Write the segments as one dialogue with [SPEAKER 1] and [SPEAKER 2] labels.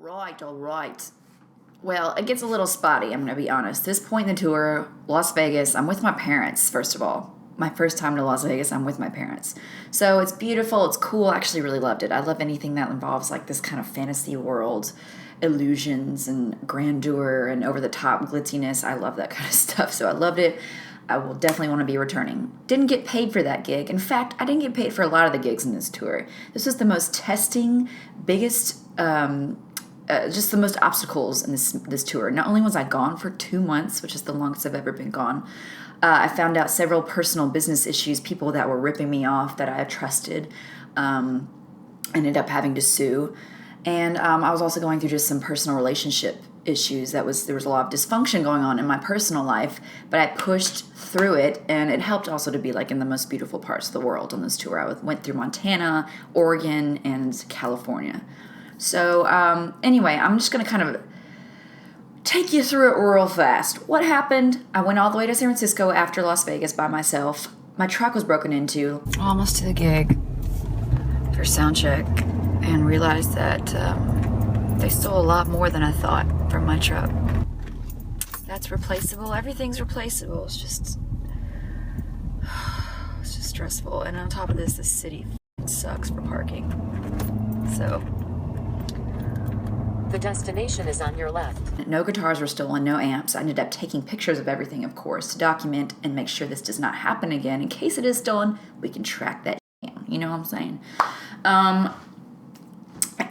[SPEAKER 1] All right. Well, it gets a little spotty, I'm going to be honest. This point in the tour, Las Vegas, I'm with my parents, first of all. My first time to Las Vegas, I'm with my parents. So it's beautiful, it's cool, I actually really loved it. I love anything that involves like this kind of fantasy world, illusions and grandeur and over-the-top glitziness. I love that kind of stuff, so I loved it. I will definitely want to be returning. Didn't get paid for that gig. In fact, I didn't get paid for a lot of the gigs in this tour. This was the most testing, biggest, just the most obstacles in this tour. Not only was I gone for 2 months, which is the longest I've ever been gone, I found out several personal business issues, people that were ripping me off that I had trusted, ended up having to sue. And I was also going through just some personal relationship issues. There was a lot of dysfunction going on in my personal life, but I pushed through it, and it helped also to be like in the most beautiful parts of the world on this tour. I went through Montana, Oregon, and California. So anyway, I'm just going to kind of take you through it real fast. What happened? I went all the way to San Francisco after Las Vegas by myself. My truck was broken into almost to the gig for sound check, and realized that they stole a lot more than I thought from my truck. That's replaceable. Everything's replaceable. It's just stressful. And on top of this, the city sucks for parking. So
[SPEAKER 2] the destination is on your left.
[SPEAKER 1] No guitars were stolen, no amps. I ended up taking pictures of everything, of course, to document and make sure this does not happen again. In case it is stolen, we can track that down. You know what I'm saying?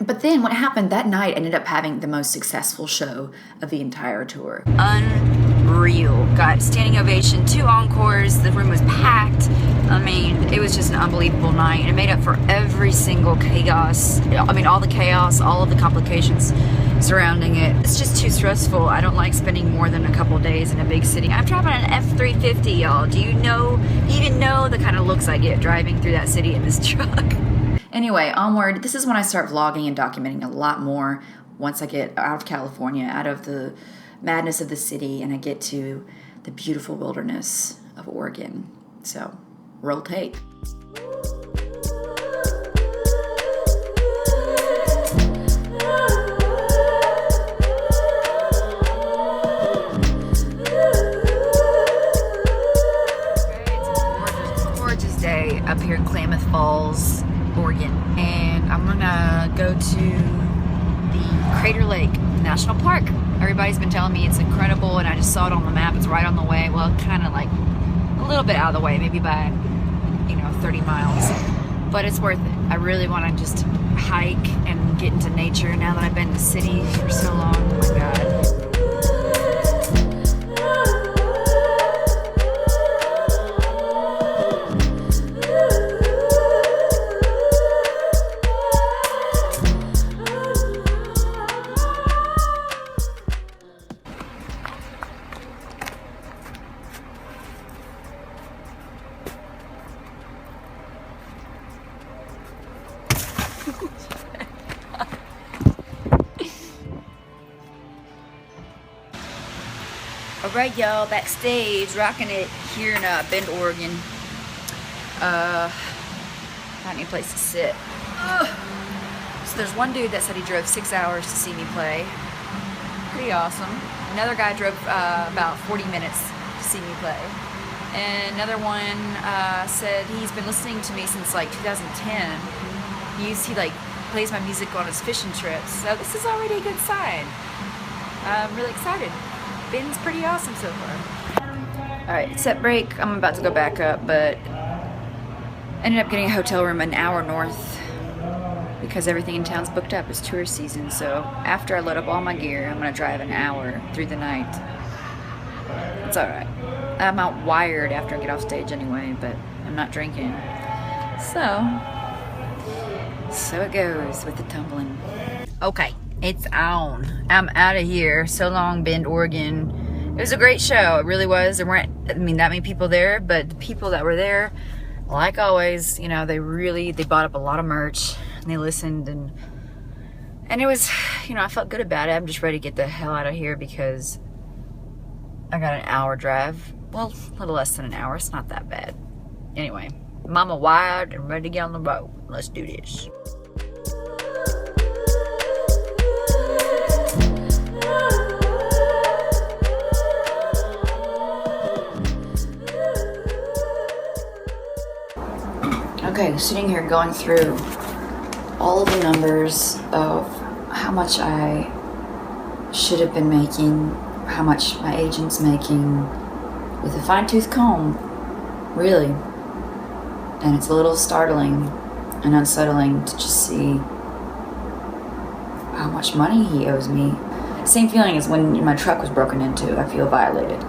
[SPEAKER 1] But then what happened that night, ended up having the most successful show of the entire tour. Unreal. Got standing ovation, 2 encores, the room was packed. I mean, it was just an unbelievable night. It made up for every single chaos. I mean, all the chaos, all of the complications surrounding it. It's just too stressful. I don't like spending more than a couple days in a big city. I'm driving an F-350, y'all. Do you even know the kind of looks I get driving through that city in this truck? Anyway, onward. This is when I start vlogging and documenting a lot more once I get out of California, out of the madness of the city, and I get to the beautiful wilderness of Oregon. So, roll tape. It's a gorgeous day up here in Klamath Falls, Oregon, and I'm gonna go to the Crater Lake National Park. Everybody's been telling me it's incredible, and I just saw it on the map. It's right on the way. Well, kind of like a little bit out of the way, maybe by 30 miles, but it's worth it. I really want to just hike and get into nature now that I've been in the city for so long. Oh my God. Alright, y'all, backstage, rocking it here in Bend, Oregon. Find me a place to sit. So there's one dude that said he drove 6 hours to see me play. Pretty awesome. Another guy drove about 40 minutes to see me play. And another one said he's been listening to me since like 2010. He like plays my music on his fishing trips. So this is already a good sign. I'm really excited. Ben's pretty awesome so far. Alright, set break. I'm about to go back up, but ended up getting a hotel room an hour north because everything in town's booked up. It's tourist season, so after I load up all my gear, I'm gonna drive an hour through the night. It's alright. I'm out wired after I get off stage anyway, but I'm not drinking. So it goes with the tumbling. Okay. It's on. I'm out of here. So long, Bend, Oregon. It was a great show. It really was. There weren't, that many people there, but the people that were there, like always, they bought up a lot of merch, and they listened, and it was, I felt good about it. I'm just ready to get the hell out of here because I got an hour drive. Well, a little less than an hour. It's not that bad. Anyway, mama wired and ready to get on the road. Let's do this. sitting here going through all of the numbers of how much I should have been making, how much my agent's making, with a fine-tooth comb, really. And it's a little startling and unsettling to just see how much money he owes me. Same feeling as when my truck was broken into. I feel violated.